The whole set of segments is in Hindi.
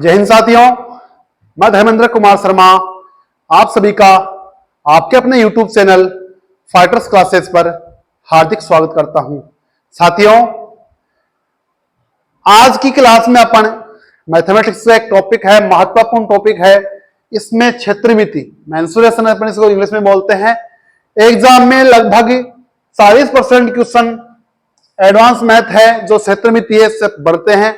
जय हिंद साथियों, मैं धर्मेंद्र कुमार शर्मा आप सभी का आपके अपने YouTube चैनल फाइटर्स क्लासेस पर हार्दिक स्वागत करता हूं। साथियों, आज की क्लास में अपन मैथमेटिक्स का एक टॉपिक है, महत्वपूर्ण टॉपिक है। इसमें क्षेत्रमिति मेंसुरेशन अपन इसको इंग्लिश में बोलते हैं। एग्जाम में लगभग 40% क्वेश्चन एडवांस मैथ है जो क्षेत्रमिति है से बढ़ते हैं।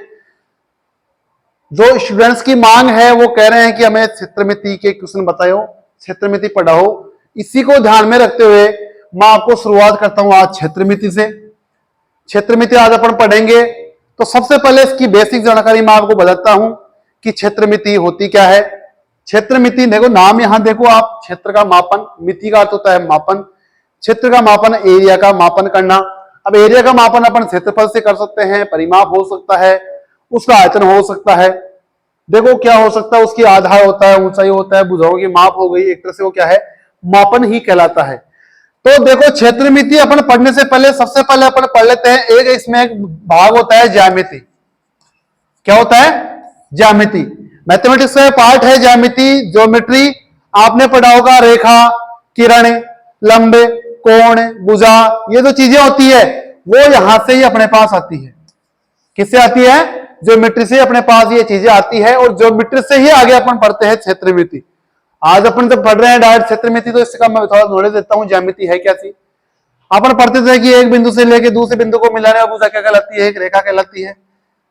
जो स्टूडेंट्स की मांग है वो कह रहे हैं कि हमें क्षेत्रमिति के क्वेश्चन बताओ, क्षेत्रमिति पढ़ाओ। इसी को ध्यान में रखते हुए मैं आपको शुरुआत करता हूं आज क्षेत्रमिति से। क्षेत्रमिति आज अपन पढ़ेंगे तो सबसे पहले इसकी बेसिक जानकारी मैं आपको बताता हूं कि क्षेत्रमिति होती क्या है। क्षेत्रमिति देखो, नाम यहां देखो आप, क्षेत्र का मापन, मिति का अर्थ होता है मापन, क्षेत्र का मापन एरिया का मापन करना। अब एरिया का मापन अपन क्षेत्रफल से कर सकते हैं, परिमाप हो सकता है, उसका आयतन हो सकता है। देखो क्या हो सकता है, उसकी आधार होता है, ऊंचाई होता है, भुजाओं की माप हो गई। एक तरह से वो क्या है, मापन ही कहलाता है। तो देखो क्षेत्रमिति अपन पढ़ने से पहले सबसे पहले अपन पढ़ लेते हैं, एक इसमें एक भाग होता है ज्यामिति। क्या होता है? ज्यामिति। मैथमेटिक्स का पार्ट है ज्यामिति, ज्योमेट्री। आपने पढ़ा होगा रेखा, किरण, लंब, कोण, भुजा, ये जो चीजें होती है वो यहां से ही अपने पास आती है। किससे आती है? ज्योमेट्री से अपने पास ये चीजें आती है और ज्योमेट्री से ही आगे अपन पढ़ते हैं क्षेत्रमिति। आज अपन जब पढ़ रहे हैं डायरेक्ट क्षेत्रमिति तो इसका मैं थोड़ा नॉलेज देता हूं ज्यामिति है क्या चीज। अपन पढ़ते थे कि एक बिंदु से लेके दूसरे बिंदु को मिलाने वाली भुजा क्या कहलाती है? एक रेखा कहलाती है,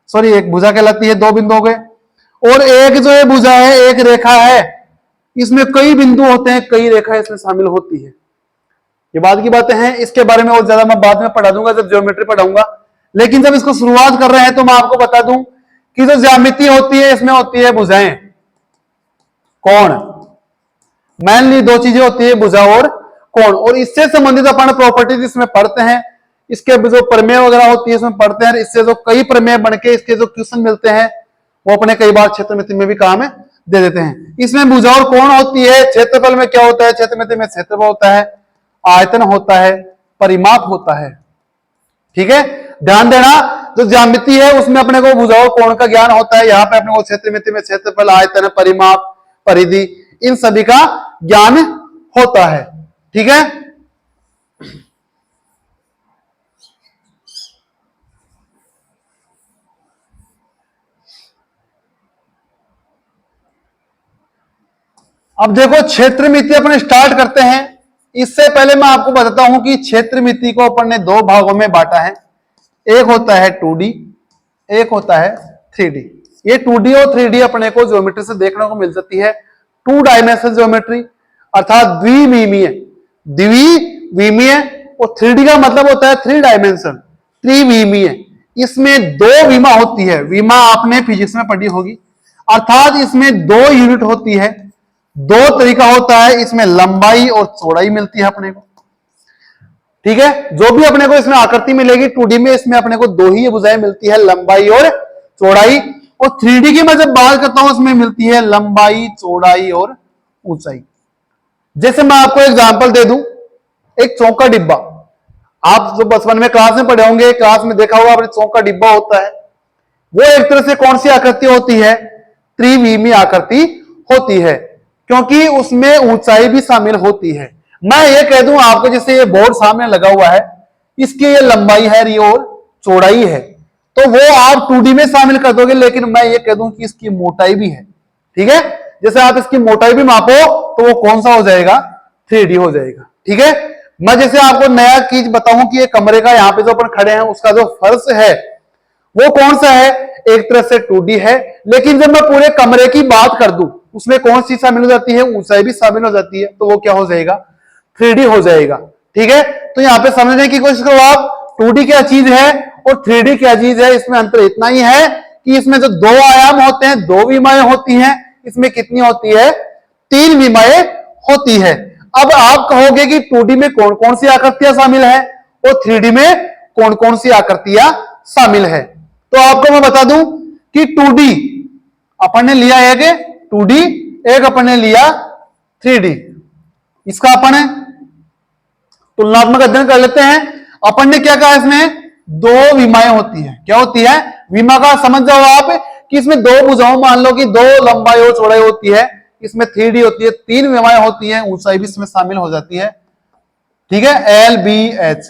सॉरी एक भुजा कहलाती है। दो बिंदु हो गए और एक जो है भुजा है, एक रेखा है, इसमें कई बिंदु होते हैं, कई रेखा इसमें शामिल होती है। ये बाद की बातें हैं, इसके बारे में और ज्यादा मैं बाद में पढ़ा दूंगा जब ज्योमेट्री पढ़ाऊंगा। लेकिन जब इसको शुरुआत कर रहे हैं तो मैं आपको बता दूं कि जो ज्यामिति होती है इसमें होती है भुजाएं, कोण। मेनली दो चीजें होती है, भुजा और कोण, और इससे संबंधित अपन प्रॉपर्टीज इसमें पढ़ते हैं। इसके जो प्रमेय वगैरह होती है इसमें पढ़ते हैं। इससे जो कई प्रमेय बनके इसके जो क्वेश्चन मिलते हैं वो अपने कई बार क्षेत्रमिति में भी काम है दे देते हैं। इसमें भुजा और कोण होती है। क्षेत्रफल में क्या होता है? क्षेत्रमिति में क्षेत्रफल होता है, आयतन होता है, परिमाप होता है। ठीक है, ध्यान देना, जो ज्यामिति है उसमें अपने को भुजा और कोण का ज्ञान होता है। यहाँ पे अपने को क्षेत्रमिति में क्षेत्रफल, आयतन, परिमाप, परिधि, इन सभी का ज्ञान होता है। ठीक है, अब देखो क्षेत्रमिति अपन स्टार्ट करते हैं। इससे पहले मैं आपको बताता हूं कि क्षेत्रमिति को अपन ने दो भागों में बांटा है। एक होता है 2D, एक होता है 3D। ये 2D और 3D अपने को ज्योमेट्री से देखने को मिल जाती है। 2 डायमेंशनल ज्योमेट्री अर्थात द्विविमीय, द्विविमीय, और 3D का मतलब होता है 3 डायमेंशन, त्रिविमीय। इसमें दो विमा होती है। विमा आपने फिजिक्स में पढ़ी होगी, अर्थात इसमें दो यूनिट होती है। दो तरीका होता है, इसमें लंबाई और चौड़ाई मिलती है अपने को। ठीक है, जो भी अपने को इसमें आकृति मिलेगी 2D में, इसमें अपने को दो ही भुजाएं मिलती है, लंबाई और चौड़ाई। और 3D की मैं जब बात करता हूं उसमें मिलती है लंबाई, चौड़ाई और ऊंचाई। जैसे मैं आपको एग्जांपल दे दूं, एक चौक का डिब्बा, आप जो बचपन में क्लास में पढ़े होंगे, क्लास में देखा होगा आपने, चौक का डिब्बा होता है। वो एक तरह से कौन सी आकृति होती है? त्रिविमीय आकृति होती है, क्योंकि उसमें ऊंचाई भी शामिल होती है। मैं ये कह दूं आपको, जैसे ये बोर्ड सामने लगा हुआ है, इसकी ये लंबाई है ये और चौड़ाई है, तो वो आप 2D में शामिल कर दोगे। लेकिन मैं ये कह दूं कि इसकी मोटाई भी है। ठीक है, जैसे आप इसकी मोटाई भी मापो तो वो कौन सा हो जाएगा? 3D हो जाएगा। ठीक है, मैं जैसे आपको नया चीज बताऊं कि ये कमरे का यहाँ पे जो अपन खड़े हैं उसका जो फर्श है वो कौन सा है? एक तरह से 2D है। लेकिन जब मैं पूरे कमरे की बात कर दूं उसमें कौन सी शामिल हो जाती है? ऊंचाई भी शामिल हो जाती है, तो वो क्या हो जाएगा? 3D हो जाएगा। ठीक है, तो यहाँ पे समझने की कोशिश करो आप, 2D क्या चीज है और 3D क्या चीज है। इसमें अंतर इतना ही है कि इसमें जो दो आयाम होते हैं, दो विमाएं होती हैं, इसमें कितनी होती है? 3 विमाएं होती है। अब आप कहोगे कि 2D में कौन कौन सी आकृतियां शामिल है और 3D में कौन कौन सी आकृतियां शामिल है। तो आपको मैं बता दूं कि 2D अपन ने लिया एक 2D, एक अपन ने लिया 3D। इसका अपन तुलनात्मक अध्ययन कर लेते हैं। अपन ने क्या कहा? इसमें दो विमाएं होती है। क्या होती है? विमा का समझ जाओ आप कि इसमें दो भुजाओं, मान लो कि दो लंबाई और चौड़ाई होती है, इसमें 3D होती है, तीन विमाएं होती हैं, ऊंचाई भी इसमें शामिल हो जाती है। ठीक है, एल बी एच,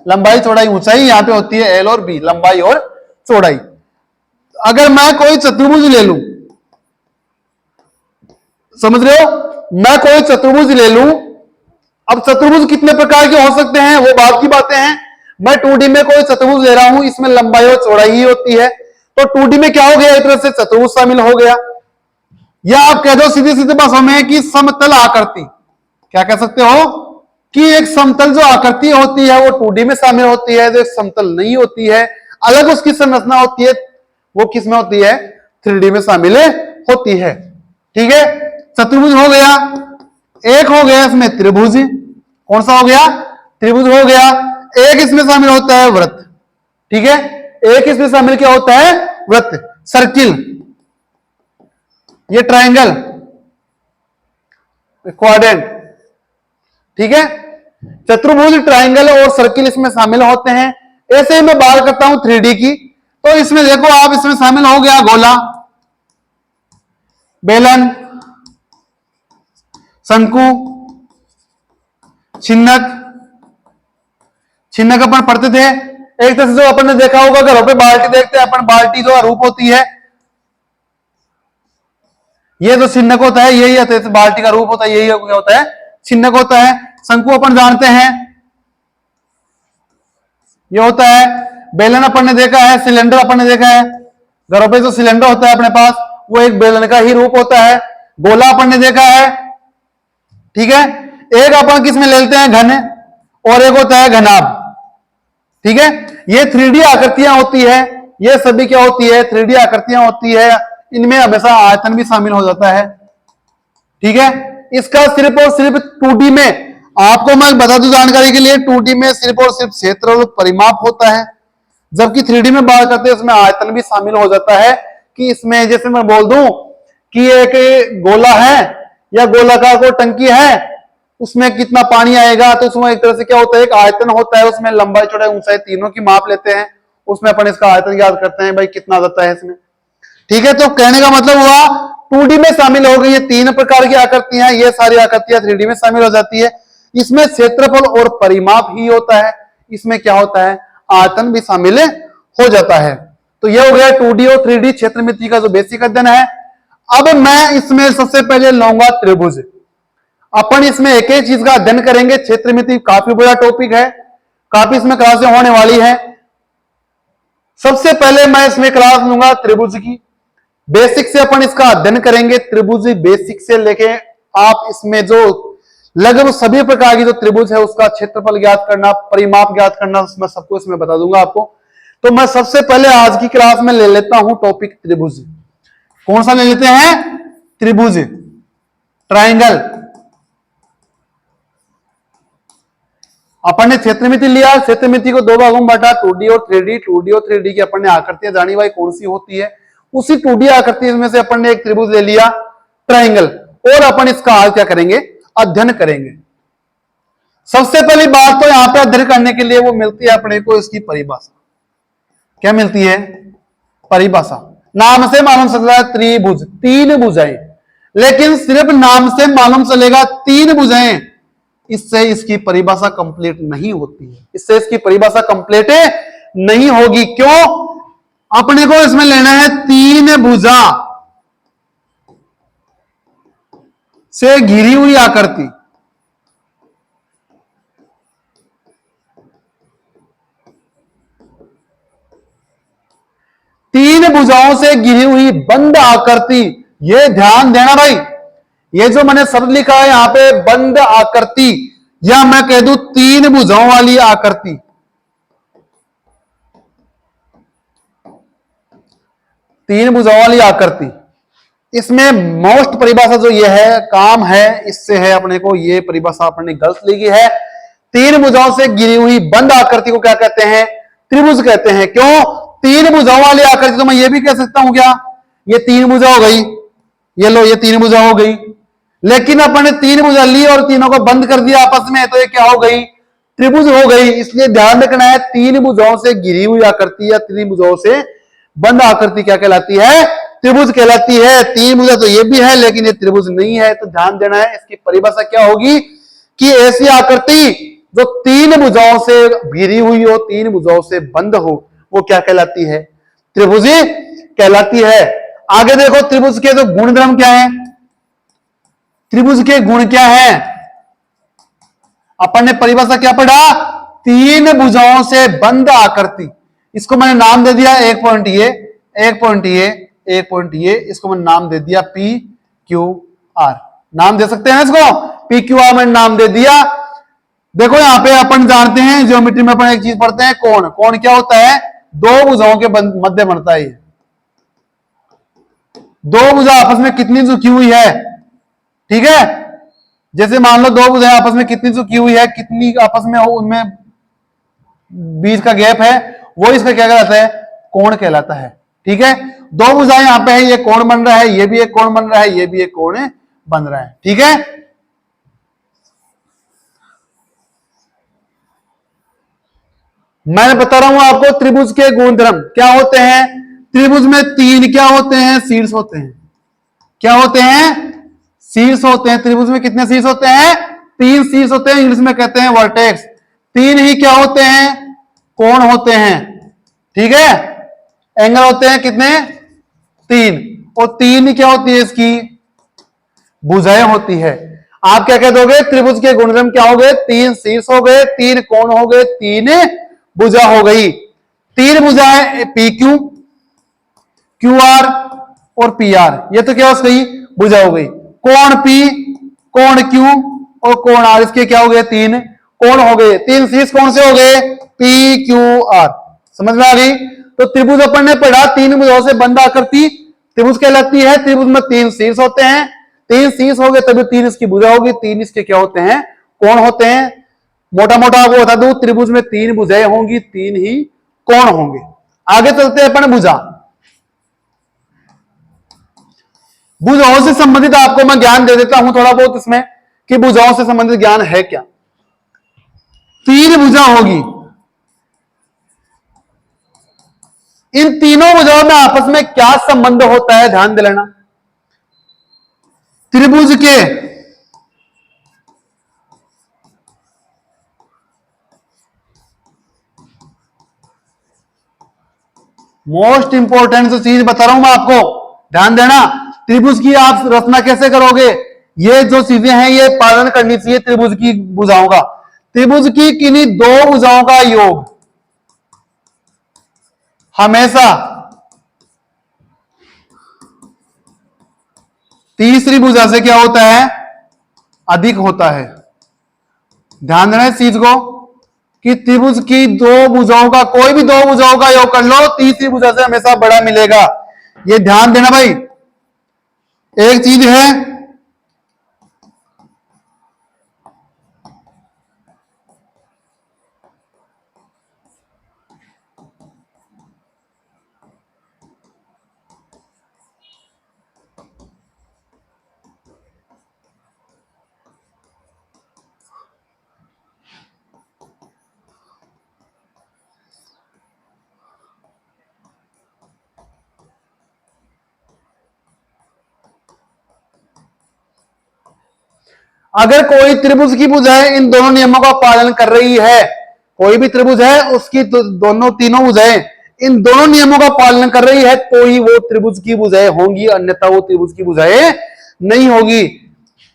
लंबाई चौड़ाई ऊंचाई यहां पे होती है एल और बी, लंबाई और चौड़ाई। अगर मैं कोई चतुर्भुज ले लूं, समझ रहे हो, मैं कोई चतुर्भुज ले लूं, अब चतुर्भुज कितने प्रकार के हो सकते हैं वो बात की बातें हैं। मैं 2D में कोई चतुर्भुज ले रहा हूं, इसमें लंबाई और चौड़ाई ही होती है, तो 2D में क्या हो गया, एक तरह से चतुर्भुज शामिल हो गया। या आप कह दो सीधे सीधे भाषा में कि समतल आकृति, क्या कह सकते हो कि एक समतल जो आकृति होती है वो 2D में शामिल होती है, जो एक समतल नहीं होती है, अलग उसकी संरचना होती है, वो किस में होती है, 3D में शामिल होती है। ठीक है, चतुर्भुज हो गया, एक हो गया इसमें त्रिभुज, कौन सा हो गया, त्रिभुज हो गया। एक इसमें शामिल होता है वृत्त, ठीक है, एक इसमें शामिल क्या होता है, वृत्त, सर्किल, ये ट्रायंगल, क्वाड्रेंट। ठीक है, चतुर्भुज, ट्रायंगल और सर्किल इसमें शामिल होते हैं। ऐसे ही मैं बात करता हूं 3D की, तो इसमें देखो आप, इसमें शामिल हो गया गोला, बेलन, शंकु, छिन्नक। छिन्नक अपन पढ़ते थे एक तरह से, जो अपन ने देखा होगा घरों पे बाल्टी देखते हैं अपन, बाल्टी जो रूप होती है, ये जो छिन्नक होता है यही होता है, बाल्टी का रूप होता है, यही क्या होता है, छिन्नक होता है। शंकु अपन जानते हैं ये होता है। बेलन अपन ने देखा है, सिलेंडर अपन ने देखा है, घरों पे जो सिलेंडर होता है अपने पास वो एक बेलन का ही रूप होता है। गोला अपन ने देखा है। ठीक है, एक अपन किस में ले लेते हैं, घन, और एक होता है घनाभ। ठीक है, ये 3D आकृतियां होती है, ये सभी क्या होती है, 3D आकृतियां होती है, इनमें हमेशा आयतन भी शामिल हो जाता है। ठीक है, इसका सिर्फ और सिर्फ 2D में, आपको मैं बता दूं जानकारी के लिए, 2D में सिर्फ और सिर्फ क्षेत्र और परिमाप होता है, जबकि 3D में बात करते हैं उसमें आयतन भी शामिल हो जाता है। कि इसमें जैसे मैं बोल दूं कि एक गोला है या गोलाकार कोई टंकी है, उसमें कितना पानी आएगा, तो उसमें एक तरह से क्या होता है, एक आयतन होता है, उसमें लंबाई चौड़ाई ऊंचाई तीनों की माप लेते हैं, उसमें अपन इसका आयतन याद करते हैं भाई कितना जाता है इसमें। ठीक है, तो कहने का मतलब हुआ 2D में शामिल हो गई ये तीन प्रकार की आकृतियां, ये सारी आकृतियां 3D में शामिल हो जाती है। इसमें क्षेत्रफल और परिमाप ही होता है, इसमें क्या होता है, आयतन भी शामिल हो जाता है। तो यह हो गया 2D और 3D क्षेत्रमिति का जो बेसिक अध्ययन है। अब मैं इसमें सबसे पहले लूंगा त्रिभुज। अपन इसमें एक ही चीज का अध्ययन करेंगे, क्षेत्रमिति काफी बड़ा टॉपिक है, काफी इसमें क्लासें होने वाली है। सबसे पहले मैं इसमें क्लास लूंगा त्रिभुज की, बेसिक से अपन इसका अध्ययन करेंगे। त्रिभुज बेसिक से लेके आप इसमें जो लगभग सभी प्रकार की जो त्रिभुज है उसका क्षेत्रफल ज्ञात करना, परिमाप ज्ञात करना, मैं सबको इसमें बता दूंगा आपको। तो मैं सबसे पहले आज की क्लास में ले लेता हूं टॉपिक त्रिभुज। कौन सा ले लेते हैं, त्रिभुज, ट्रायंगल। अपन ने क्षेत्रमिति लिया, क्षेत्रमिति को दो भागों में बांटा, 2D और 3D। 2D और 3D की अपन ने आकृतियां जानी भाई कौन सी होती है, उसी 2D आकृति में से अपन ने एक त्रिभुज ले लिया, ट्रायंगल, और अपन इसका आज क्या करेंगे, अध्ययन करेंगे। सबसे पहली बात तो यहां पे अध्ययन करने के लिए वो मिलती है अपने को इसकी परिभाषा। क्या मिलती है, परिभाषा। नाम से मालूम चलता है त्रिभुज, तीन भुजाएं, लेकिन सिर्फ नाम से मालूम चलेगा तीन भुजाएं, इससे इसकी परिभाषा कंप्लीट नहीं होती है, इससे इसकी परिभाषा कंप्लीट नहीं होगी। क्यों, अपने को इसमें लेना है तीन भुजा से घिरी हुई आकृति। तीन भुजाओं से घिरी हुई बंद आकृति, ये ध्यान देना भाई, ये जो मैंने शब्द लिखा है यहां पे बंद आकृति, या मैं कह दूं तीन भुजाओं वाली आकृति। तीन भुजाओं वाली आकृति, इसमें मोस्ट परिभाषा जो ये है, काम है इससे है अपने को, ये परिभाषा अपने गलत लिखी है। तीन भुजाओं से घिरी हुई बंद आकृति को क्या कहते हैं, त्रिभुज कहते हैं। क्यों, तीन भुजाओं वाली आकृति, तो मैं ये भी कह सकता हूं क्या, ये तीन भुजा हो गई, ये लो ये तीन भुजा हो गई, लेकिन अपन ने तीन भुजा ली और तीनों को बंद कर दिया आपस में, तो ये क्या हो गई, त्रिभुज हो गई, इसलिए ध्यान रखना है तीन भुजाओं से घिरी हुई आकृति या तीन भुजाओं से बंद आकृति क्या कहलाती है? त्रिभुज कहलाती है। तीन भुजा तो ये भी है लेकिन ये त्रिभुज नहीं है, तो ध्यान देना है। इसकी परिभाषा क्या होगी कि ऐसी आकृति जो तीन भुजाओं से घिरी हुई हो, तीन भुजाओं से बंद हो, वो क्या कहलाती है? त्रिभुज कहलाती है। आगे देखो त्रिभुज के तो गुण धर्म क्या है, त्रिभुज के गुण क्या है? अपन ने परिभाषा क्या पढ़ा? तीन भुजाओं से बंद आकृति। इसको मैंने नाम दे दिया एक पॉइंट ये, एक पॉइंट ये, एक पॉइंट ये, इसको मैंने नाम दे दिया पी क्यू आर। नाम दे सकते हैं इसको, पी क्यू आर मैंने नाम दे दिया। देखो यहां पे अपन जानते हैं ज्योमेट्री में अपन एक चीज पढ़ते हैं, कोण। कोण क्या होता है? दो भुजाओं के मध्य बनता है। दो भुजा आपस में कितनी झुकी हुई है, ठीक है? जैसे मान लो दो भुजाएं आपस में कितनी झुकी हुई है, कितनी आपस में हो, उनमें बीच का गैप है, वो इसका क्या कहलाता है? कोण कहलाता है। ठीक है, दो भुजाएं यहां पे है, ये कोण बन रहा है, ये भी एक कोण बन रहा है, ये भी एक कोण बन रहा है। ठीक है, मैं बता रहा हूं आपको त्रिभुज के गुणधर्म क्या होते हैं। त्रिभुज में तीन क्या होते हैं? शीर्ष होते हैं। क्या होते हैं? शीर्ष होते हैं। त्रिभुज में कितने शीर्ष होते हैं? तीन शीर्ष होते हैं, इंग्लिश में कहते हैं वर्टेक्स। तीन ही क्या होते हैं? कोण होते हैं। ठीक है, एंगल होते हैं कितने? तीन। और तीन ही क्या होती है? इसकी भुजाएं होती है। आप क्या कह दोगे? त्रिभुज के गुणधर्म क्या हो गए? तीन शीर्ष हो गए, तीन कोण हो गए, तीन भुजा हो गई। तीन भुजाएं पी क्यू, क्यू आर और पी आर, ये तो क्या हो गई? भुजा हो गई। कोण पी, कोण क्यू और कोण आर, इसके क्या हो गए? तीन कोण हो गए। तीन शीर्ष कौन से हो गए? P Q R. समझ में आ गई? तो त्रिभुज अपन ने पढ़ा, तीन भुजाओं से बंद आकृति त्रिभुज कहलाती है। त्रिभुज में तीन शीर्ष होते हैं, तीन शीर्ष हो गए तभी तीन इसकी भुजा होगी, तीन इसके क्या होते हैं? कोण होते हैं। मोटा मोटा आपको बता दूं, त्रिभुज में तीन भुजाएं होंगी, तीन ही कोण होंगे। आगे चलते हैं अपन भुजा। भुजाओं से संबंधित आपको मैं ज्ञान दे देता हूं थोड़ा बहुत इसमें, कि भुजाओं से संबंधित ज्ञान है क्या। तीन भुजा होगी, इन तीनों भुजाओं में आपस में क्या संबंध होता है? ध्यान दे लेना। त्रिभुज के मोस्ट इंपोर्टेंट जो चीज बता रहा हूं मैं आपको, ध्यान देना। त्रिभुज की आप रचना कैसे करोगे? ये जो चीजें हैं ये पालन करनी चाहिए त्रिभुज की भुजाओं का। त्रिभुज की किन्हीं दो भुजाओं का योग हमेशा तीसरी भुजा से क्या होता है? अधिक होता है। ध्यान देना इस चीज को कि त्रिभुज की दो भुजाओं का, कोई भी दो भुजाओं का योग कर लो, तीसरी भुजा से हमेशा बड़ा मिलेगा। ये ध्यान देना भाई। एक चीज है, अगर कोई त्रिभुज की भुजाएं इन दोनों नियमों का पालन कर रही है, कोई भी त्रिभुज है उसकी दोनों तीनों भुजाएं इन दोनों नियमों का पालन कर रही है, तो ही वो त्रिभुज की भुजाएं होंगी, अन्यथा वो त्रिभुज की भुजाएं नहीं होगी।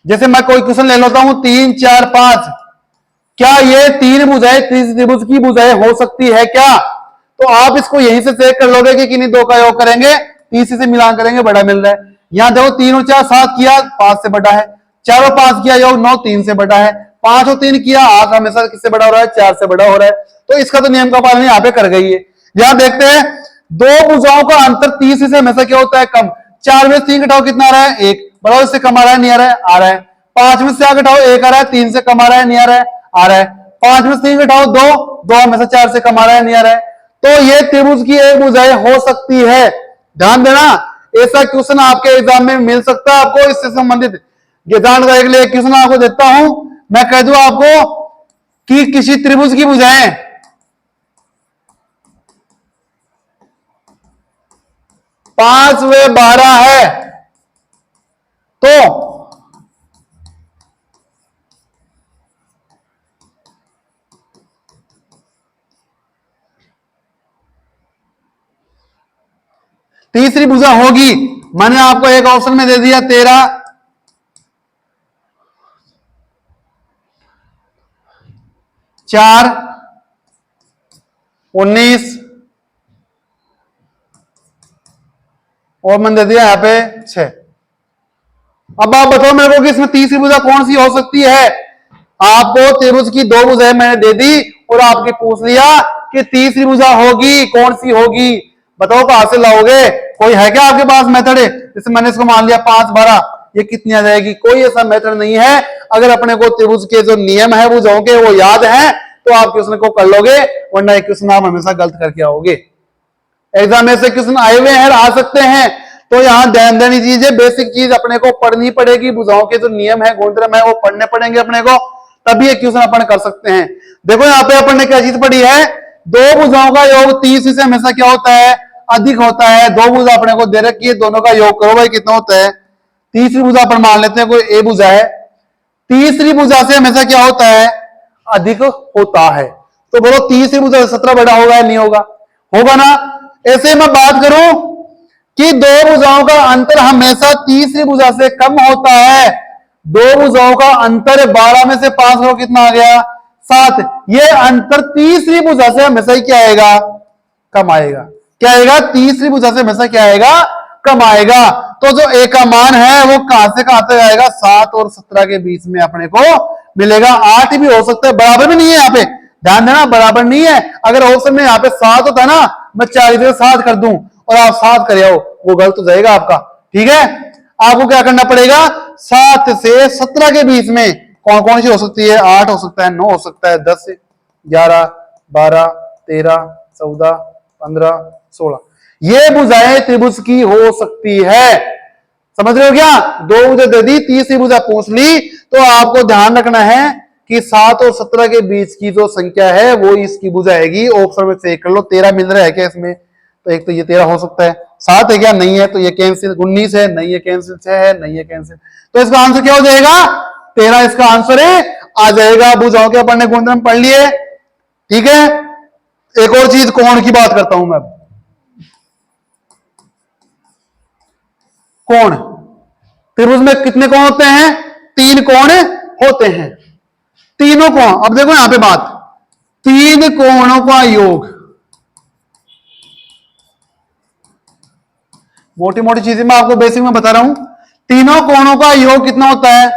जैसे मैं कोई क्वेश्चन ले लेता हूं, 3 4 5, क्या ये तीन भुजाएं त्रिभुज की भुजाएं हो सकती है क्या? तो आप इसको यहीं से चेक कर लोगे कि किन्हीं दो का योग करेंगे, तीसरी से मिलान करेंगे, बड़ा मिल रहा है। यहां देखो 3 और 4 7 किया, 5 से बड़ा है। 4 और 5 किया योग 9, 3 से बड़ा है। 5 और 3 किया, 8 हमेशा किससे बड़ा हो रहा है? 4 से बड़ा हो रहा है। तो इसका तो नियम का पालन यहाँ पे कर गई है। यहां देखते हैं दो भुजाओं का अंतर तीसरी से हमेशा क्या होता है? कम। 4 में 3 घटाओ कितना आ रहा है? 1। बताओ इससे कम आ रहा है नहीं आ रहा है? आ रहा है। 5 में से 4 घटाओ 1 आ रहा है, 3 से कम आ रहा है नहीं आ रहा है? आ रहा है। 5 में से 3 घटाओ 2, 2 हमेशा 4 से कम आ रहा है नहीं आ रहा है? तो ये त्रिभुज की एक भुजाएं हो सकती है। ध्यान देना, ऐसा क्वेश्चन आपके एग्जाम में मिल सकता है आपको इससे संबंधित। ज्ञान का एक क्वेश्चन आपको देता हूं, मैं कह दूं आपको कि किसी त्रिभुज की भुजाएं 5 व 12 है तो तीसरी भुजा होगी। मैंने आपको एक ऑप्शन में दे दिया 13, 4, 19 और मैंने दे दिया यहां पे 6। अब आप बताओ मेरे को कि इसमें तीसरी भुजा कौन सी हो सकती है। आपको त्रिभुज की 2 भुजाएं मैंने दे दी और आपके पूछ लिया कि तीसरी भुजा होगी कौन सी होगी। बताओ कहां से लाओगे? कोई है क्या आपके पास मेथड? जैसे मैंने इसको मान लिया 5, 12, ये कितनी आ जाएगी? कोई ऐसा मेथड नहीं है। अगर अपने को त्रिभुज के जो नियम है भुजाओं के वो याद है तो आप क्वेश्चन को कर लोगे, वरना एक क्वेश्चन आप हमेशा गलत करके आओगे। एग्जाम में से क्वेश्चन आए हुए हैं, आ सकते हैं, तो यहाँ ध्यान देनी चीज है, बेसिक चीज अपने को पढ़नी पड़ेगी। भुजाओं के जो नियम है, गुणधर्म है, वो पढ़ने पड़ेंगे अपने को, तभी एक क्वेश्चन अपन कर सकते हैं। देखो यहाँ पे अपन ने क्या चीज पढ़ी है, 2 भुजाओं का योग 30 से हमेशा क्या होता है? अधिक होता है। 2 भुजा अपने को दे रखी है, दोनों का योग करो भाई कितना होता है? तीसरी भुजा अपन मान लेते हैं कोई ए भुजा है, तीसरी भुजा से हमेशा क्या होता है? अधिक होता है। तो बोलो तीसरी भुजा 17 बड़ा होगा या नहीं होगा? होगा ना। ऐसे मैं बात करूं कि 2 भुजाओं का अंतर हमेशा तीसरी भुजा से कम होता है। 2 भुजाओं का अंतर 12 में से 5 करो कितना आ गया? 7। ये अंतर तीसरी भुजा से हमेशा ही क्या आएगा? कम आएगा। क्या आएगा? तीसरी भुजा से हमेशा क्या आएगा? कम आएगा। तो जो ए का मान है वो कहां से कहां तक आएगा? 7 और 17 के बीच में अपने को मिलेगा। 8 भी हो सकता है, बराबर भी नहीं है। यहाँ पे ध्यान देना, बराबर नहीं है। अगर ऑप्शन में यहाँ पे 7 होता ना, मैं 4 की जगह 7 कर दूं और आप 7 कर आओ, वो गलत हो जाएगा आपका। ठीक है, आपको क्या करना पड़ेगा? 7 से 17 के बीच में कौन कौन सी हो सकती है? 8 हो सकता है, 9 हो सकता है, 10, 11, 12, 13, 14, 15, 16, ये भुजाएं त्रिभुज की हो सकती है। समझ रहे हो क्या? 2 भुजा दे दी, तीसरी भुजा पूछ ली, तो आपको ध्यान रखना है कि 7 और 17 के बीच की जो संख्या है वो इसकी भुजा आएगी। ऑप्शन में चेक कर लो, 13 मिल रहा है क्या इसमें? तो एक तो ये 13 हो सकता है, 7 है क्या? नहीं है, तो ये कैंसिल। 19 है, नहीं है कैंसिल। 6 है, नहीं है कैंसिल। तो इसका आंसर क्या हो जाएगा? 13 इसका आंसर है, आ जाएगा। भुजाओं के अपन ने गुणधर्म पढ़ लिए। ठीक है, एक और चीज कोण की बात करता हूं मैं। कोण, त्रिभुज में कितने कोण होते हैं? 3 कोण होते हैं। तीनों कोण, अब देखो यहां पे बात, 3 कोणों का योग, मोटी मोटी चीजें मैं आपको बेसिक में बता रहा हूं। तीनों कोणों का योग कितना होता है?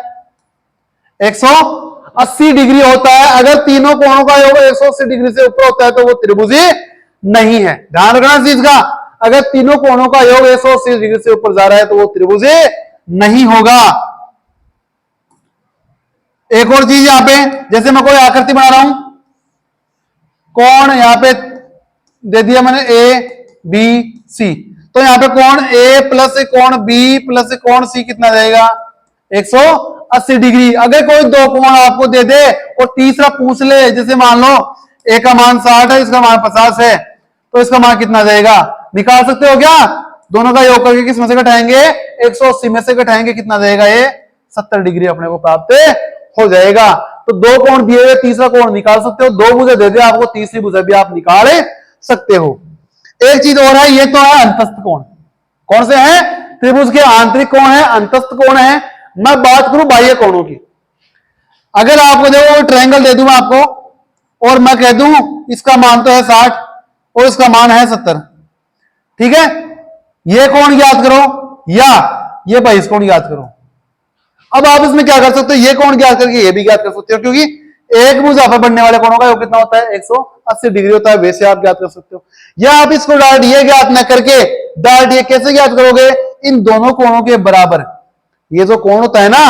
180 डिग्री होता है। अगर तीनों कोणों का योग 180 डिग्री से ऊपर होता है तो वो त्रिभुज नहीं है। ध्यान रखना इस चीज का। अगर तीनों कोणों का योग 180 डिग्री से ऊपर जा रहा है तो वो त्रिभुज नहीं होगा। एक और चीज यहां पे, जैसे मैं कोई आकृति बना रहा हूं, कोण यहां पे दे दिया मैंने ए बी सी, तो यहां पे कोण ए प्लस कोण बी प्लस कोण सी कितना देगा? 180 डिग्री। अगर कोई 2 कोण आपको दे दे और तीसरा पूछ ले, जैसे मान लो ए का मान 60 है, इसका मान 50 है, तो इसका मान कितना जाएगा? निकाल सकते हो क्या? दोनों का योग करके किसमें से घटाएंगे? 180 में से घटाएंगे, कितना देगा? ये 70 डिग्री अपने को प्राप्त हो जाएगा। तो 2 कोण दिए हुए, तीसरा कोण निकाल सकते हो। 2 भुजा दे दे आपको, तीसरी भुजा भी आप निकाल सकते हो। एक चीज और है, ये तो है अंतस्थ कोण। कौन से हैं? त्रिभुज के आंतरिक कोण है, अंतस्थ कोण है। मैं बात करूं बाह्य कोणों की, अगर आपको देखो ट्रायंगल दे दूं मैं आपको और मैं कह दूं इसका मान तो है 60 और इसका मान है 70, ठीक है, ये कोण ज्ञात करो या ये 22 कोण ज्ञात करो। अब आप इसमें क्या कर सकते हो? ये कोण ज्ञात करके ये भी ज्ञात कर सकते हो, क्योंकि एक भुजा पर बनने वाले कोणों का योग कितना होता है? 180 डिग्री होता है। वैसे आप ज्ञात कर सकते हो, या आप इसको डायरेक्ट ये ज्ञात न करके डायरेक्ट ये कैसे ज्ञात करोगे? इन दोनों कोणों के बराबर, ये जो कोण होता है ना,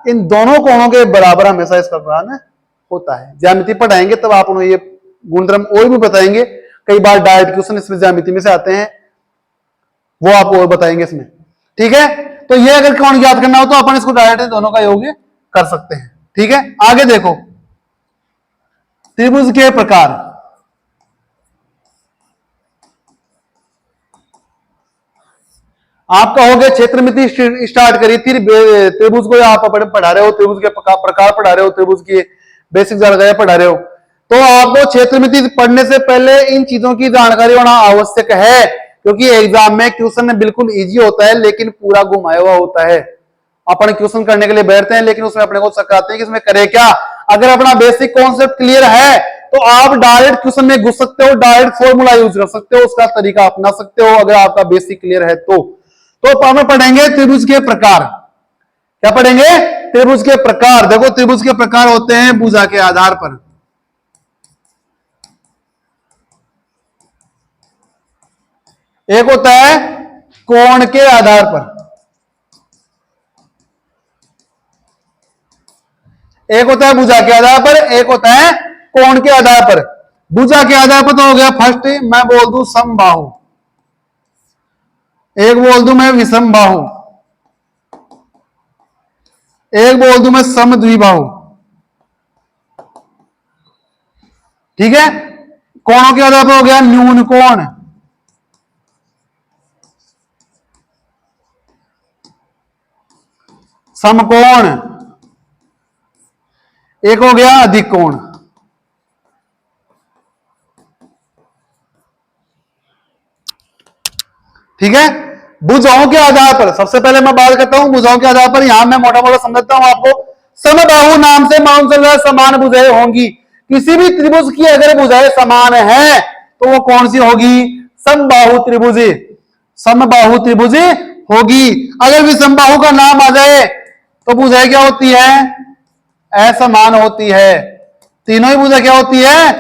इन दोनों कोणों के बराबर हमेशा इसका मान होता है। ज्यामिति पढ़ाएंगे तब आप उन्हें ये गुणधर्म और भी बताएंगे। कई बार डायरेक्ट क्वेश्चन इसमें ज्यामिति में से आते हैं, वो आपको और बताएंगे इसमें। ठीक है, तो ये अगर कोण ज्ञात करना हो तो अपन इसको डायरेक्ट दोनों का योग कर सकते हैं। ठीक है, आगे देखो, त्रिभुज के प्रकार। आप कहोगे क्षेत्रमिति स्टार्ट करी थी, त्रिभुज को आप पढ़ा रहे हो, त्रिभुज के प्रकार पढ़ा रहे हो, त्रिभुज की बेसिक जानकारी पढ़ा रहे हो, तो आपको क्षेत्रमिति पढ़ने से पहले इन चीजों की जानकारी होना आवश्यक है, क्योंकि एग्जाम में क्वेश्चन बिल्कुल इजी होता है लेकिन पूरा घुमाया हुआ होता है। अपन क्वेश्चन करने के लिए बैठते हैं लेकिन उसमें अपने को शक आते हैं कि इसमें करे क्या। अगर अपना बेसिक कॉन्सेप्ट क्लियर है तो आप डायरेक्ट क्वेश्चन में घुस सकते हो, डायरेक्ट फॉर्मूला यूज कर सकते हो, उसका तरीका अपना सकते हो, अगर आपका बेसिक क्लियर है तो हम पढ़ेंगे त्रिभुज के प्रकार। क्या पढ़ेंगे? त्रिभुज के प्रकार। देखो त्रिभुज के प्रकार होते हैं भुजा के आधार पर। एक होता है कोण के आधार पर, एक होता है भुजा के आधार पर, एक होता है कोण के आधार पर। भुजा के आधार पर तो हो गया फर्स्ट, मैं बोल दूं समबाहु, एक बोल दूं मैं विषमबाहु, एक बोल दूं मैं समद्विबाहु। ठीक है। कोणों के आधार पर हो गया न्यून कोण, समकोण, एक हो गया अधिक कोण। ठीक है। भुजाओं के आधार पर सबसे पहले मैं बात करता हूं भुजाओं के आधार पर। यहां मैं मोटा मोटा समझता हूं आपको। समबाहु नाम से मालूम चल रहा है समान भुजाएं होंगी। किसी भी त्रिभुज की अगर भुजाएं समान है तो वो कौन सी होगी? समबाहु त्रिभुज। समबाहु त्रिभुज होगी। अगर विषमबाहु का नाम आ जाए तो भुजाएं क्या होती है? असमान होती है। तीनों ही भुजा क्या होती है?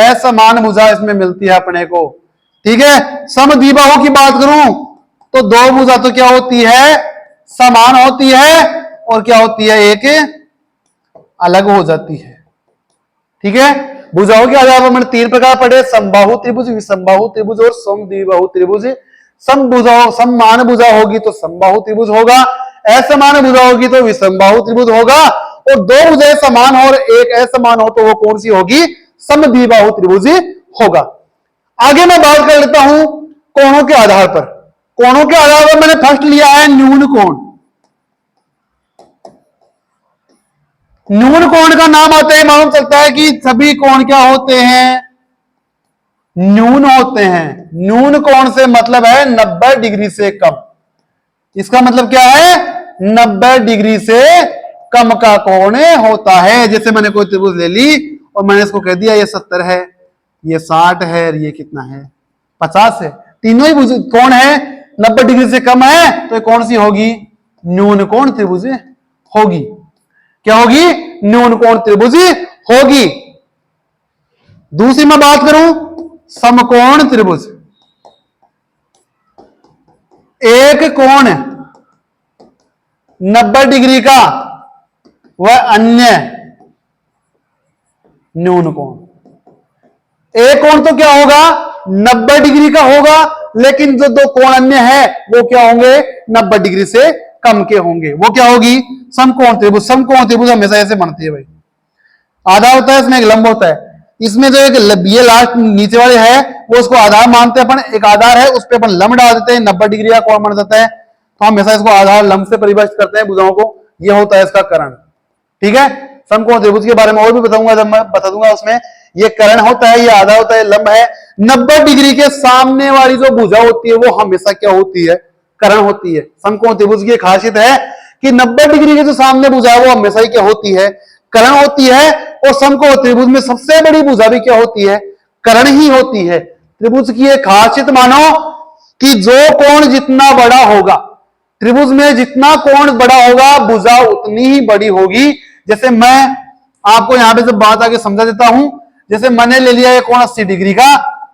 असमान भुजा इसमें मिलती है अपने को। ठीक है। समद्विबाहु की बात करूं तो दो भुजा तो क्या होती है? समान होती है, और क्या होती है? एक अलग हो जाती है। ठीक है। भुजाओं के आधार पर मैंने तीन प्रकार पढ़े, समबाहु त्रिभुज, विषमबाहु त्रिभुज और समद्विबाहु त्रिभुज। सम भुजाओं समान भुजा होगी तो समबाहु त्रिभुज होगा, असमान भुजा होगी तो विषमबाहु त्रिभुज होगा, और दो भुजाएं समान और एक असमान हो तो वो कौन सी होगी? समद्विबाहु त्रिभुज होगा। आगे मैं बात कर लेता हूं कोणों के आधार पर। कोणों के आधार पर मैंने फर्स्ट लिया है न्यून कोण। न्यून कोण का नाम आते ही मालूम चलता है कि सभी कोण क्या होते हैं? न्यून होते हैं। न्यून कोण से मतलब है 90 डिग्री से कम। इसका मतलब क्या है? 90 डिग्री से कम का कोण होता है। जैसे मैंने कोई त्रिभुज ले ली और मैंने इसको कह दिया ये 70 है, ये 60 है, ये कितना है? 50 है। तीनों ही कोण है 90 डिग्री से कम है तो ये कौन सी होगी? न्यून कोण त्रिभुज होगी। क्या होगी? न्यून कोण त्रिभुज होगी। दूसरी मैं बात करूं समकोण त्रिभुज। एक कोण 90 डिग्री का वह अन्य न्यून कोण। एक कोण तो क्या होगा? 90 डिग्री का होगा, लेकिन जो दो कोण अन्य है वो क्या होंगे? 90 डिग्री से कम के होंगे। वो क्या होगी? समकोण त्रिभुज। समकोण त्रिभुज हमेशा ऐसे बनती है भाई। आधार होता है, इसमें एक लंब होता है। इसमें जो एक ये लास्ट नीचे वाले है वो उसको आधार मानते हैं अपन। एक आधार है उस पर अपन लंब डाल देते हैं, 90 डिग्री का कोण बन जाता है, तो हमेशा इसको आधार लंब से परिभाषित करते हैं भुजाओं को। ये होता है इसका कर्ण। ठीक है। समकोण त्रिभुज के बारे में और भी बताऊंगा, जब मैं बता दूंगा उसमें। ये कर्ण होता है, ये आधार होता है, लंब है। 90 डिग्री के सामने वाली जो भुजा होती है वो हमेशा क्या होती है? कर्ण होती है। समकोण त्रिभुज की खासियत है कि 90 डिग्री के जो सामने भुजा है वो हमेशा ही क्या होती है? कर्ण होती है। और समकोण त्रिभुज में सबसे बड़ी भुजा भी क्या होती है? कर्ण ही होती है। त्रिभुज की एक खासियत मानो कि जो कोण जितना बड़ा होगा, त्रिभुज में जितना कोण बड़ा होगा भुजा उतनी ही बड़ी होगी। जैसे मैं आपको यहां पे जब बात आगे समझा देता हूं, जैसे मैंने ले लिया ये कोण 80 डिग्री का,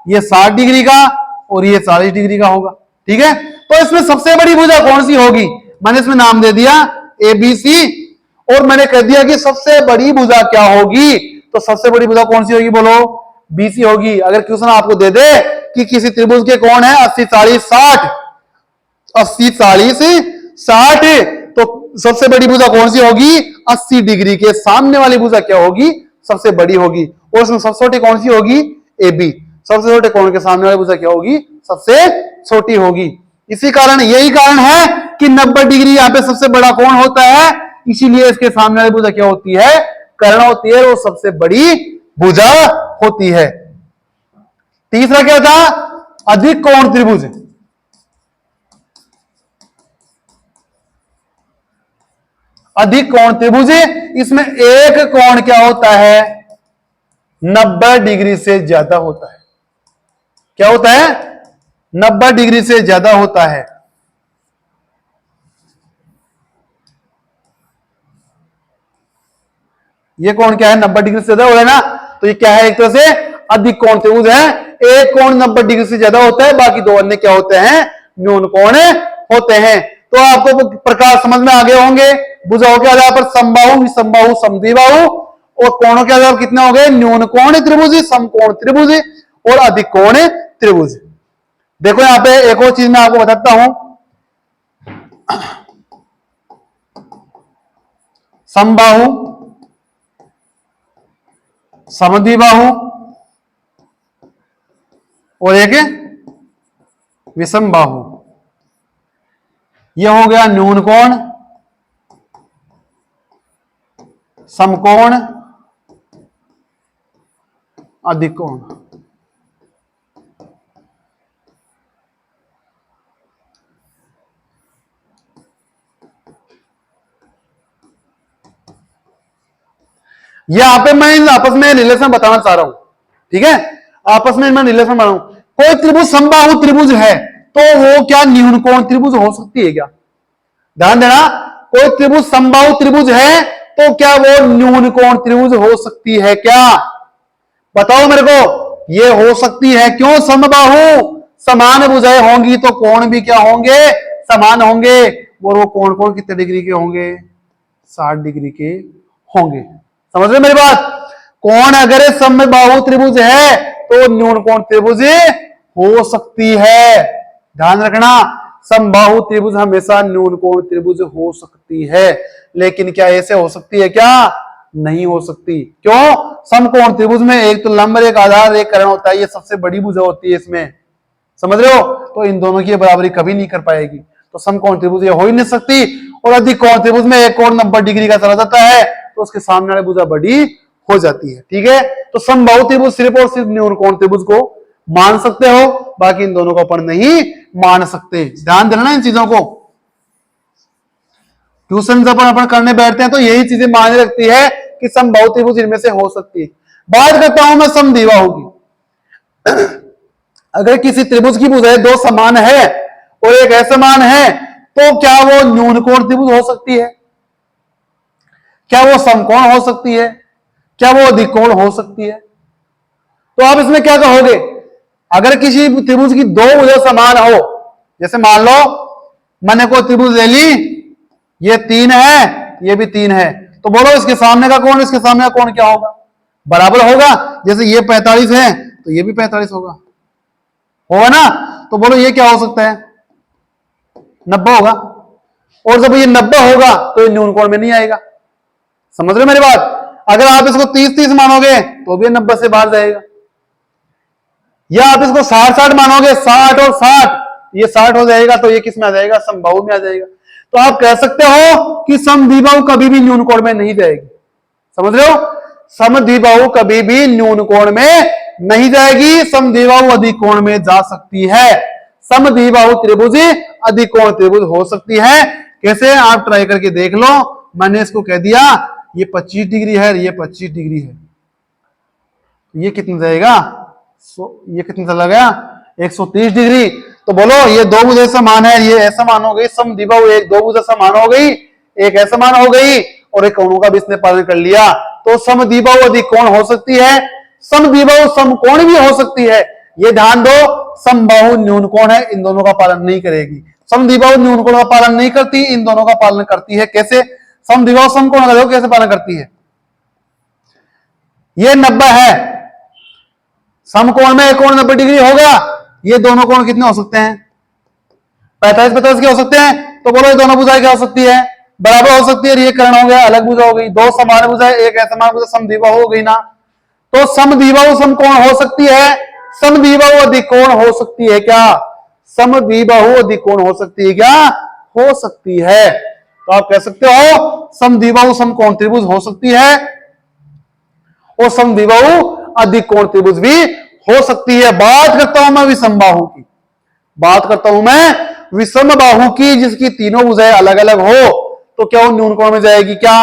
ये 60 डिग्री का और ये 40 डिग्री का होगा। ठीक है। तो इसमें सबसे बड़ी भुजा कौन सी होगी? मैंने इसमें नाम दे दिया ABC, और मैंने कह दिया कि सबसे बड़ी भुजा क्या होगी? तो सबसे बड़ी भुजा कौन सी होगी? बोलो BC होगी। अगर क्वेश्चन आपको दे दे कि किसी त्रिभुज के कोण है 80 40 60, 80 40 60, तो सबसे बड़ी भुजा कौन सी होगी? 80 डिग्री के सामने वाली भुजा क्या होगी? सबसे बड़ी होगी। और उसमें सबसे छोटी कौन सी होगी? A B. सबसे छोटे कोण के सामने वाली भुजा क्या होगी? सबसे छोटी होगी। इसी कारण, यही कारण है कि 90 डिग्री यहाँ पे सबसे बड़ा कोण होता है, इसीलिए इसके सामने वाली भुजा क्या होती है? कर्ण होती है, वो सबसे बड़ी भुजा होती है। तीसरा क्या था? अधिक कोण त्रिभुज। अधिक कोण त्रिभुज, इसमें एक कोण क्या होता है? 90 डिग्री से ज्यादा होता है। क्या होता है? 90 डिग्री से ज्यादा होता है। ये कोण क्या है? 90 डिग्री से ज्यादा हो रहा है ना, तो ये क्या है? एक तरह से अधिक कोण त्रिभुज है। एक कोण 90 डिग्री से ज्यादा होता है, बाकी दो अन्य क्या होते हैं? न्यून कोण होते हैं। तो आपको प्रकार समझ में आ गए होंगे। भुजाओं के आधार पर समबाहु, विषमबाहु, समद्विबाहु, और कोणों के आधार पर कितने हो गए? न्यून कोण त्रिभुज, समकोण त्रिभुज और अधिक कोण त्रिभुज। देखो यहां पे एक और चीज मैं आपको बताता हूं। समबाहु, समद्विबाहु और एक विषमबाहु, यह हो गया न्यून कोण, समकोण, अधिक कोण। यहां पे मैं इन आपस में रिलेशन बताना चाह रहा हूं, ठीक है? आपस में मैं रिलेशन बना रहा हूं। कोई त्रिभुज समबाहु त्रिभुज है तो वो क्या न्यून कोण त्रिभुज हो सकती है क्या? ध्यान देना, कोई त्रिभुज समबाहु त्रिभुज है तो क्या वो न्यून कोण त्रिभुज हो सकती है क्या? बताओ मेरे को। ये हो सकती है। क्यों? समबाहु, समान भुजाएं होंगी तो कोण भी क्या होंगे? समान होंगे। और वो कोण कोण कितने डिग्री के होंगे? 60 डिग्री के होंगे। समझ रहे मेरी बात? कोण अगर समबाहु त्रिभुज है तो न्यून कोण त्रिभुज हो सकती है। ध्यान रखना, समबाहु त्रिभुज हमेशा न्यून कोण त्रिभुज हो सकती है। लेकिन क्या ऐसे हो सकती है क्या? नहीं हो सकती। क्यों? समकोण त्रिभुज में एक तो लंब, एक आधार, एक कर्ण होता है। ये सबसे बड़ी भुजा होती है इसमें, समझ रहे हो? तो इन दोनों की बराबरी कभी नहीं कर पाएगी। तो समकोण त्रिभुज ये हो ही नहीं सकती। और अधिक कोण त्रिभुज में एक कोण 90 डिग्री का चला जाता है तो उसके सामने वाली भुजा बड़ी हो जाती है, ठीक है? तो समबाहु त्रिभुज सिर्फ और सिर्फ न्यून कोण त्रिभुज को मान सकते हो, बाकी इन दोनों को अपन नहीं मान सकते। ध्यान देना इन चीजों को। ट्यूशन जब अपन करने बैठते हैं तो यही चीजें मायने रखती है कि समबाहु त्रिभुज इनमें से हो सकती है। बात करता हूं मैं समद्विबाहु की। अगर किसी त्रिभुज की भुजाएं दो समान है और एक असमान है तो क्या वो न्यून कोण त्रिभुज हो सकती है? क्या वो समकोण हो सकती है? क्या वो अधिक कोण हो सकती है? तो आप इसमें क्या कहोगे? अगर किसी त्रिभुज की दो भुजा समान हो, जैसे मान लो मैंने कोई त्रिभुज ले ली, ये 3 है, ये भी 3 है, तो बोलो इसके सामने का कोण, इसके सामने का कोण क्या होगा? बराबर होगा। जैसे ये 45 है तो ये भी 45 होगा, होगा ना? तो बोलो ये क्या हो सकता है? 90 होगा। और जब ये 90 होगा तो ये न्यून कोण में नहीं आएगा। समझ रहे मेरी बात? अगर आप इसको 30-30 मानोगे तो भी 90 से बाहर जाएगा, या आप इसको 60-60 मानोगे, 60 और 60, ये 60 हो जाएगा तो ये किस में आ जाएगा? समबाहु में आ जाएगा। तो आप कह सकते हो कि समद्विबाहु कभी भी न्यून कोण में नहीं जाएगी। समझ रहे हो? समद्विबाहु कभी भी न्यून कोण में नहीं जाएगी। समद्विबाहु अधिक कोण में जा सकती है। समद्विबाहु त्रिभुज अधिक कोण त्रिभुज हो सकती है। कैसे? आप ट्राई करके देख लो। मैंने इसको कह दिया ये 25 डिग्री है, ये 25 डिग्री है, ये कितना जाएगा? ये कितना चला गया? 130 डिग्री। तो बोलो ये दो भुजा समान है, ये असमान हो गई। समद्विबाहु एक दो भुजा समान हो गई, एक असमान हो गई, और एक कोणों का भी इसने पालन कर लिया। तो समद्विबाहु अधिक कोण हो सकती है, समद्विबाहु समकोण भी हो सकती है। ये ध्यान दो, समबाहु न्यून कोण है, इन दोनों का पालन नहीं करेगी। समद्विबाहु न्यून कोण का पालन नहीं करती, इन दोनों का पालन करती है। कैसे? समद्विबाहु समकोण का देखो कैसे पालन करती है। ये 90 है, समकोण में एक कोण 90 डिग्री होगा। ये दोनों कोण कितने हो सकते हैं? 45-45 के हो सकते हैं। तो बोलो ये दोनों भुजाएं क्या हो सकती है? बराबर हो सकती है। ये कर्ण हो गया, अलग भुजा हो गई। दो समान भुजाएं, एक असमान भुजा, समद्विबाहु हो गई ना। तो समद्विबाहु समकोण हो सकती है, समद्विबाहु अधिकोण हो सकती है क्या? समद्विबाहु अधिकोण हो सकती है क्या? हो सकती है। तो आप कह सकते हो समद्विबाहु समकोण त्रिभुज हो सकती है और समद्विबाहु अधिकोण त्रिभुज भी हो सकती है। बात करता हूं मैं विषमबाहु की, बात करता हूं मैं विषमबाहु की, जिसकी तीनों भुजाएं अलग अलग हो, तो क्या वो न्यून कोण में जाएगी क्या?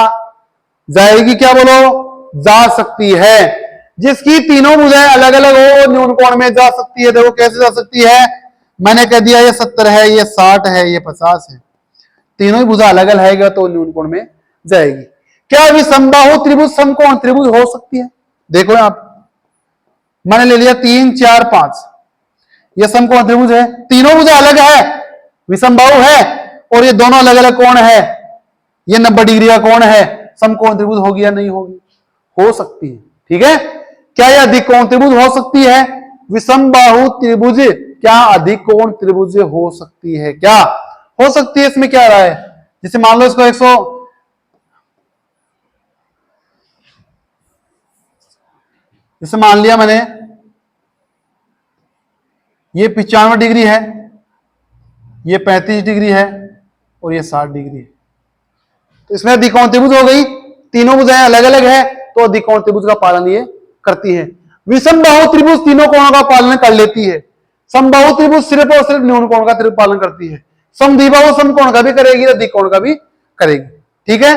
जाएगी क्या? बोलो, जा सकती है। जिसकी तीनों भुजाएं अलग अलग हो न्यून कोण में जा सकती है। देखो कैसे जा सकती है, मैंने कह दिया ये 70 है, ये 60 है, ये 50 है, तीनों ही भुजा अलग अलग है तो न्यून कोण में जाएगी। क्या विषमबाहु त्रिभुज समकोण त्रिभुज हो सकती है? देखो आप, मैंने ले लिया 3 4 5, ये समकोण त्रिभुज है, तीनों भुजा अलग है, विषमबाहु है, और ये दोनों अलग अलग कोण है, ये 90 डिग्री का कोण है, समकोण त्रिभुज होगी या नहीं होगी? हो सकती है। ठीक है, क्या यह अधिकोण त्रिभुज हो सकती है? विषमबाहु त्रिभुज क्या अधिकोण त्रिभुज हो सकती है क्या? हो सकती है। इसमें क्या रहा है, जैसे मान लो इसको 100, जैसे मान लिया मैंने ये 95 डिग्री है, ये 35 डिग्री है और ये 60 डिग्री है, तो इसमें अधिकोण त्रिभुज हो गई, तीनों भुजाएं अलग अलग है तो अधिकोण त्रिभुज का पालन ये करती है। विषमबाहु त्रिभुज तीनों कोणों का पालन कर लेती है, समबाहु त्रिभुज सिर्फ और सिर्फ न्यून कोण का पालन करती है, समद्विबाहु समकोण का भी करेगी, अधिकोण का भी करेगी। ठीक है,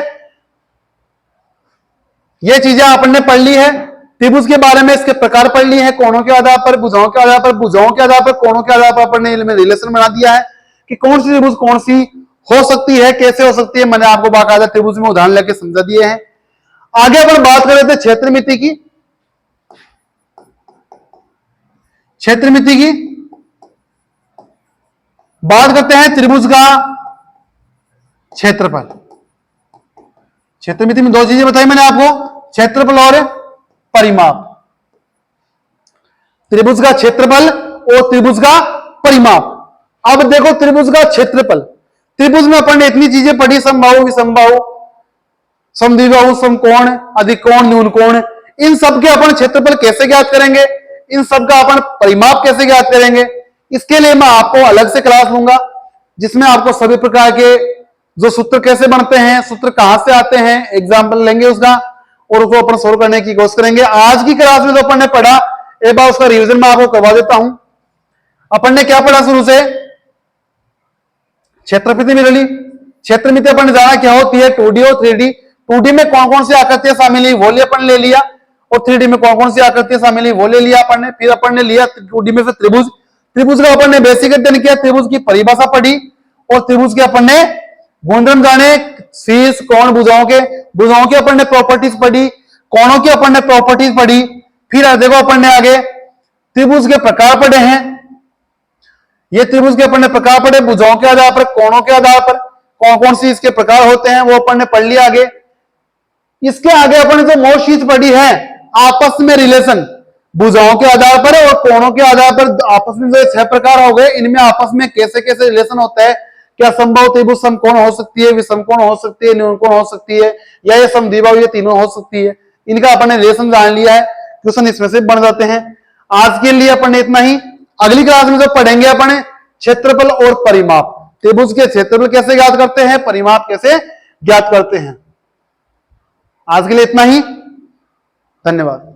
ये चीजें आपने पढ़ ली है, त्रिभुज के बारे में इसके प्रकार पढ़ लिए हैं, कोणों के आधार पर, भुजाओं के आधार पर, भुजाओं के आधार पर, कोणों के आधार पर अपने रिलेशन बना दिया है कि कौन सी त्रिभुज कौन सी हो सकती है, कैसे हो सकती है। मैंने आपको बाकायदा त्रिभुज में उदाहरण लेके समझा दिए हैं। आगे अपन बात कर रहे थे क्षेत्रमिति की, क्षेत्रमिति की बात करते हैं, त्रिभुज का क्षेत्रफल। क्षेत्रमिति में दो चीजें बताई मैंने आपको, क्षेत्रफल और परिमाप। त्रिभुज का क्षेत्रफल और त्रिभुज का परिमाप। अब देखो त्रिभुज का क्षेत्रफल, त्रिभुज में अपन ने इतनी चीजें पढ़ी, समबाहु विषमबाहु समद्विबाहु समकोण अधिकोण न्यून कोण, इन सब के अपन क्षेत्रफल कैसे ज्ञात करेंगे, इन सब का अपन परिमाप कैसे ज्ञात करेंगे, इसके लिए मैं आपको अलग से क्लास लूंगा जिसमें आपको सभी प्रकार के जो सूत्र कैसे बनते हैं, सूत्र कहां से आते हैं, एग्जाम्पल लेंगे उसका और उसको अपन सोल्व करने की कोशिश करेंगे। आज की क्लास में जो अपन ने पढ़ा, एक बार उसका रिवीजन मैं आपको करवा देता हूं। अपन ने क्या पढ़ा शुरू से, क्षेत्रमिति मिल ली। क्षेत्रमिति अपन ने जाना क्या होती है, 2D और 3D। 2D में कौन कौन सी आकृतियां शामिल हुई वो अपन ले लिया, और 3D में कौन कौन सी आकृतियां शामिल हुई वो ले लिया अपन ने। फिर अपन ने लिया 2D में से त्रिभुज, त्रिभुज का अपन ने बेसिक अध्ययन किया, त्रिभुज की परिभाषा पढ़ी और त्रिभुज के अपन ने गुणधर्म जाने, शीर्ष कोण भुजाओं के अपन ने प्रॉपर्टीज पढ़ी, कोणों की अपन ने प्रॉपर्टीज पढ़ी। फिर देखो अपन ने आगे त्रिभुज के प्रकार पढ़े हैं, ये त्रिभुज के अपन ने प्रकार पढ़े, भुजाओं के आधार पर, कोणों के आधार पर कौन कौन सी इसके प्रकार होते हैं वो अपन ने पढ़ लिया। आगे इसके आगे अपन ने जो मोस्ट चीज पढ़ी है, आपस में रिलेशन, भुजाओं के आधार पर और कोणों के आधार पर आपस में जो 6 प्रकार हो गए, इनमें आपस में कैसे कैसे रिलेशन होता है, क्या समबाहु त्रिभुज समकोण हो सकती है, विषमकोण हो सकती है, न्यून कोण हो सकती है, या ये समद्विबाहु, ये तीनों हो सकती है, इनका अपन ने रिलेशन जान लिया है, क्वेश्चन इसमें से बन जाते हैं। आज के लिए अपन ने इतना ही। अगली क्लास में जो पढ़ेंगे अपन क्षेत्रफल और परिमाप, त्रिभुज के क्षेत्रफल कैसे ज्ञात करते हैं, परिमाप कैसे ज्ञात करते हैं। आज के लिए इतना ही, धन्यवाद।